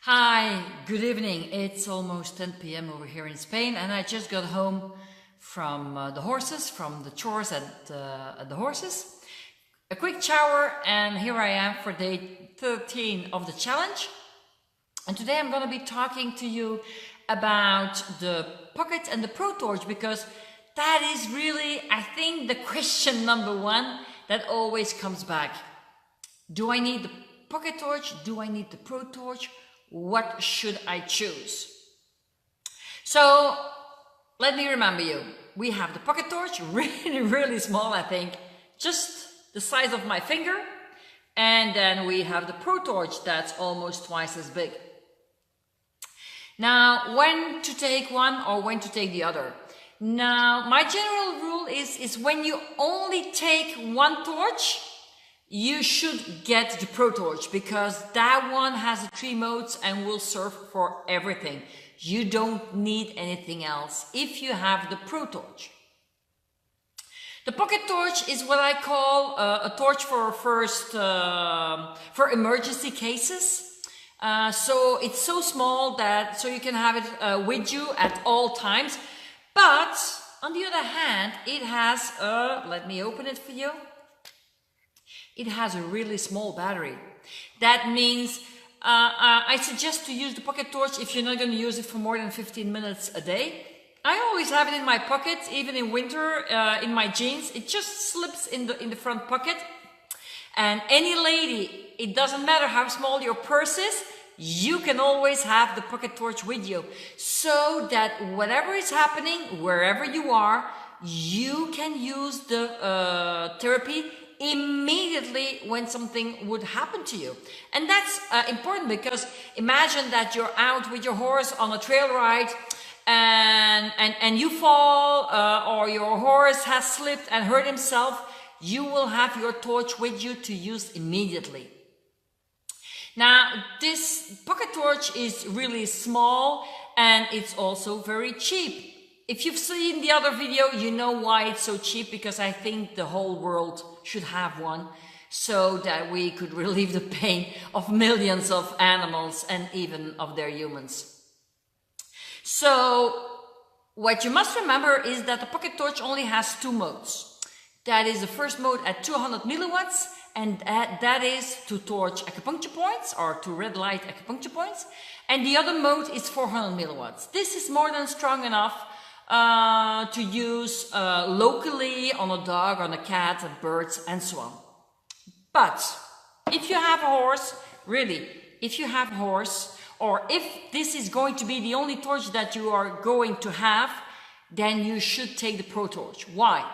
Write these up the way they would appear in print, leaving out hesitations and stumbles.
Hi, good evening. It's almost 10 p.m. over here in Spain, and I just got home from from the chores at the horses. A quick shower, and here I am for day 13 of the challenge. And today I'm going to be talking to you about the Pocket and the Pro Torch, because that is really, I think, the question number one that always comes back. Do I need the Pocket Torch? Do I need the Pro Torch? What should I choose? So let me remember you. We have the Pocket Torch, really small, I think, just the size of my finger. And then we have the Pro Torch that's almost twice as big. Now, when to take one or when to take the other? Now, my general rule is when you only take one torch, you should get the Pro Torch, because that one has the 3 modes and will serve for everything. You don't need anything else if you have the Pro Torch. The Pocket Torch is what I call a torch for for emergency cases. So it's so small that so you can have it with you at all times. But on the other hand, it has let me open it for you. It has a really small battery. That means I suggest to use the Pocket Torch if you're not going to use it for more than 15 minutes a day. I always have it in my pocket, even in winter, in my jeans. It just slips in the front pocket. And any lady, it doesn't matter how small your purse is, you can always have the Pocket Torch with you, so that whatever is happening, wherever you are, you can use the therapy immediately when something would happen to you. And that's important, because imagine that you're out with your horse on a trail ride and you fall or your horse has slipped and hurt himself. You will have your torch with you to use immediately. Now, this Pocket Torch is really small and it's also very cheap. If you've seen the other video, you know why it's so cheap, because I think the whole world should have one, so that we could relieve the pain of millions of animals and even of their humans. So what you must remember is that the Pocket Torch only has 2 modes. That is the first mode at 200 milliwatts, and that is to torch acupuncture points or to red light acupuncture points. And the other mode is 400 milliwatts. This is more than strong enough to use locally on a dog, on a cat, birds, and so on. But if you have a horse, really, if you have a horse, or if this is going to be the only torch that you are going to have, then you should take the Pro Torch. Why?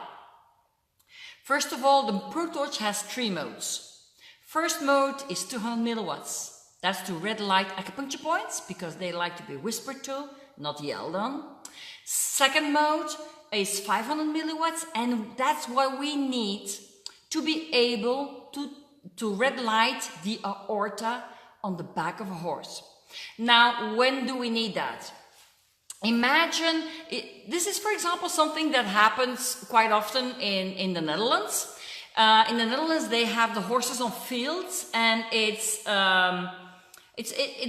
First of all, the Pro Torch has 3 modes. First mode is 200 milliwatts. That's to red light acupuncture points, because they like to be whispered to, not yelled on. Second mode is 500 milliwatts, and that's what we need to be able to red light the aorta on the back of a horse. Now, when do we need that? Imagine, this is, for example, something that happens quite often in the Netherlands. In the Netherlands, they have the horses on fields, and it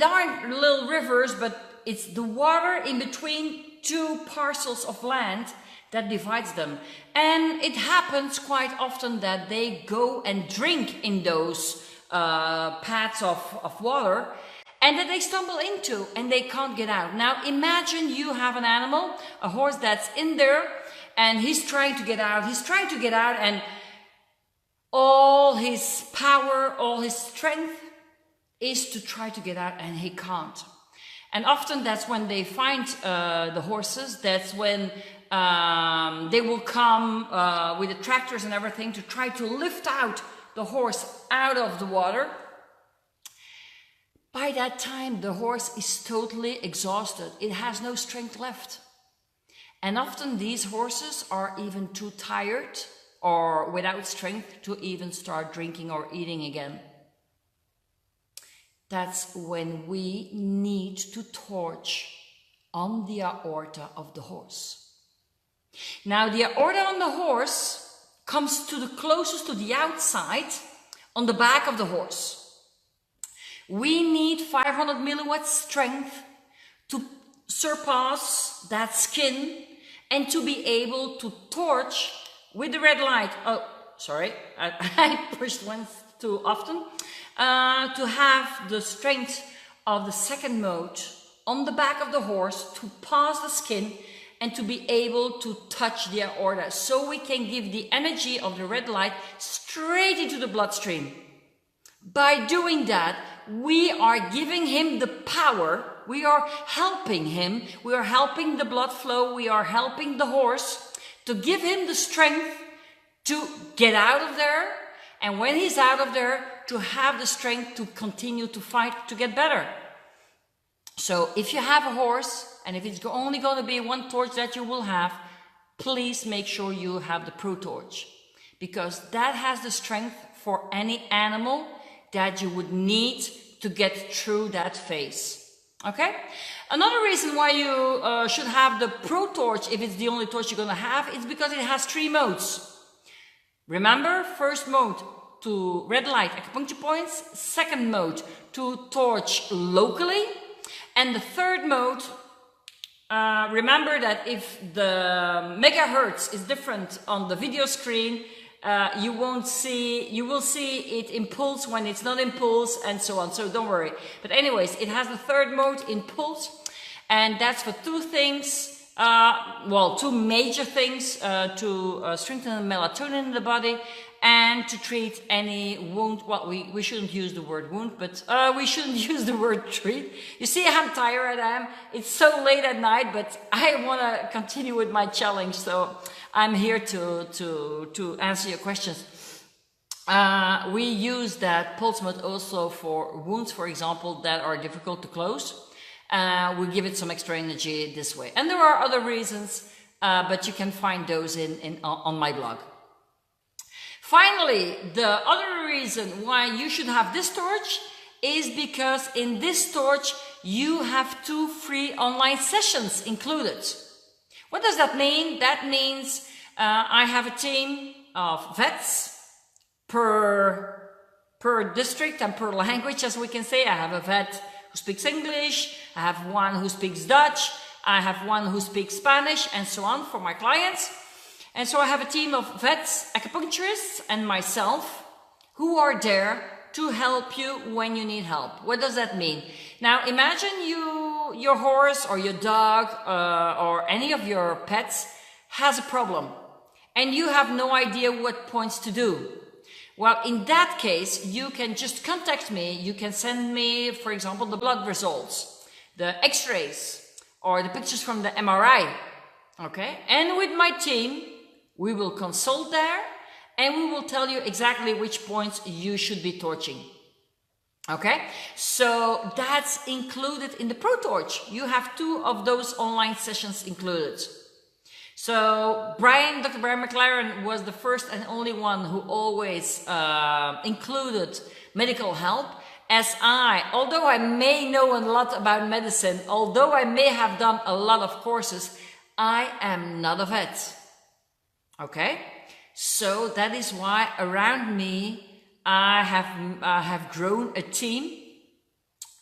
aren't little rivers, but it's the water in between 2 parcels of land that divides them. And it happens quite often that they go and drink in those paths of water, and that they stumble into and they can't get out. Now imagine you have an animal, a horse that's in there, and he's trying to get out, and all his power, all his strength is to try to get out, and he can't. And often that's when they find the horses, that's when they will come with the tractors and everything to try to lift out the horse out of the water. By that time, the horse is totally exhausted. It has no strength left. And often these horses are even too tired or without strength to even start drinking or eating again. That's when we need to torch on the aorta of the horse. Now, the aorta on the horse comes to the closest to the outside on the back of the horse. We need 500 milliwatts strength to surpass that skin and to be able to torch with the red light. Oh, sorry, I pushed once too often. To have the strength of the second mode on the back of the horse to pass the skin and to be able to touch the aorta, so we can give the energy of the red light straight into the bloodstream. By doing that, we are giving him the power, we are helping him, we are helping the blood flow, we are helping the horse to give him the strength to get out of there, and when he's out of there, to have the strength to continue to fight to get better. So if you have a horse, and if it's only going to be one torch that you will have, please make sure you have the Pro Torch, because that has the strength for any animal that you would need to get through that phase. Okay? Another reason why you should have the Pro Torch, if it's the only torch you're going to have, is because it has 3 modes. Remember, first mode to red light acupuncture points, second mode to torch locally, and the third mode, remember that if the megahertz is different on the video screen, you will see it in pulse when it's not in pulse, and so on, so don't worry. But anyways, it has the third mode in pulse, and that's for 2 things. 2 major things, to strengthen the melatonin in the body and to treat any wound. Well, we shouldn't use the word wound, but we shouldn't use the word treat. You see how tired I am? It's so late at night, but I want to continue with my challenge, so I'm here to answer your questions. We use that pulse mode also for wounds, for example, that are difficult to close. We give it some extra energy this way. And there are other reasons, but you can find those on my blog. Finally, the other reason why you should have this torch is because in this torch you have 2 free online sessions included. What does that mean? That means I have a team of vets per district and per language, as we can say. I have a vet who speaks English, I have one who speaks Dutch, I have one who speaks Spanish, and so on for my clients. And so I have a team of vets, acupuncturists, and myself who are there to help you when you need help. What does that mean? Now imagine your horse or your dog or any of your pets has a problem and you have no idea what points to do. Well, in that case, you can just contact me. You can send me, for example, the blood results, the x-rays, or the pictures from the MRI. Okay? And with my team, we will consult there and we will tell you exactly which points you should be torching. Okay? So that's included in the Pro Torch. You have 2 of those online sessions included. So Dr. Brian McLaren was the first and only one who always included medical help. As although I may know a lot about medicine, although I may have done a lot of courses, I am not a vet. Okay? So that is why around me I have grown a team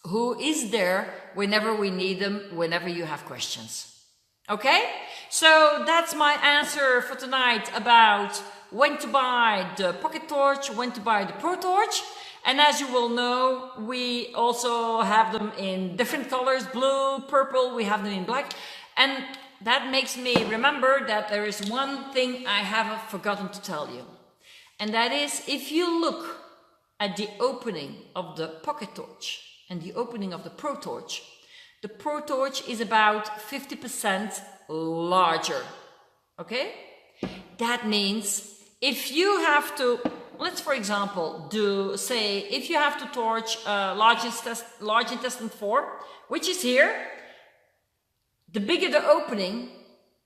who is there whenever we need them, whenever you have questions. Okay? So that's my answer for tonight about when to buy the pocket torch, when to buy the Pro Torch. And as you will know, we also have them in different colors, blue, purple, we have them in black. And that makes me remember that there is one thing I have forgotten to tell you. And that is, if you look at the opening of the pocket torch and the opening of the Pro Torch, the Pro Torch is about 50% larger. Okay? That means if you have to, let's for example if you have to torch large intestine 4, which is here, the bigger the opening,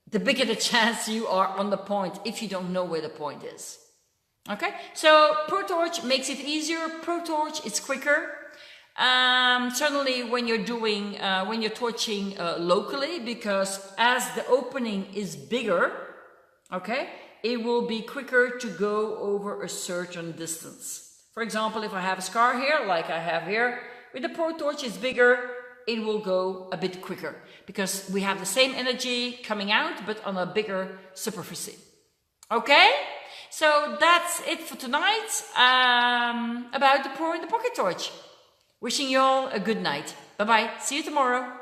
the bigger the chance you are on the point if you don't know where the point is. Okay? So Pro Torch makes it easier. Pro Torch is quicker. Certainly when you're torching locally, because as the opening is bigger, okay, it will be quicker to go over a certain distance. For example, if I have a scar here, like I have here, With the protorch, it's bigger, it will go a bit quicker because we have the same energy coming out, but on a bigger superficie. Okay? So that's it for tonight about the Pro in the Pocket torch. Wishing you all a good night. Bye-bye. See you tomorrow.